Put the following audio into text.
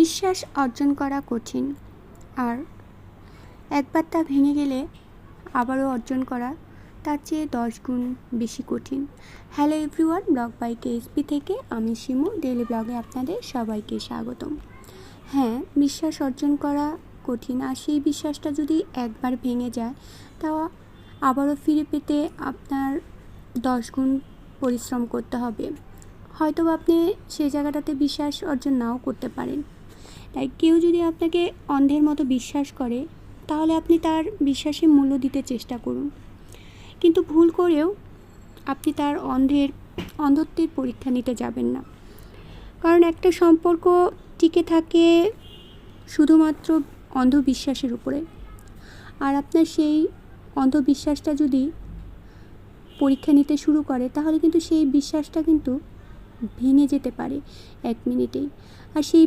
বিশ্বাস অর্জন করা কঠিন, আর একবার তা ভেঙে গেলে আবারও অর্জন করা তার চেয়ে 10 গুণ বেশি কঠিন। Hello everyone, blog by KSP থেকে আমি শিমু। ডেইলি ব্লগে আপনাদের সবাইকে স্বাগতম। হ্যাঁ, বিশ্বাস অর্জন করা কঠিন, আর সেই বিশ্বাসটা যদি একবার ভেঙে যায় তা আবারও ফিরে পেতে আপনার 10 গুণ পরিশ্রম করতে হবে। হয়তো আপনি সেই জায়গাটাতে বিশ্বাস অর্জন নাও করতে পারেন। তাই কেউ যদি আপনাকে অন্ধের মতো বিশ্বাস করে তাহলে আপনি তার বিশ্বাসে মূল্য দিতে চেষ্টা করুন, কিন্তু ভুল করেও আপনি তার অন্ধত্বের পরীক্ষা নিতে যাবেন না। কারণ একটা সম্পর্ক টিকে থাকে শুধুমাত্র অন্ধবিশ্বাসের উপরে, আর আপনার সেই অন্ধবিশ্বাসটা যদি পরীক্ষা নিতে শুরু করে তাহলে কিন্তু সেই বিশ্বাসটা কিন্তু ভেঙে যেতে পারে 1 মিনিটেই। আর সেই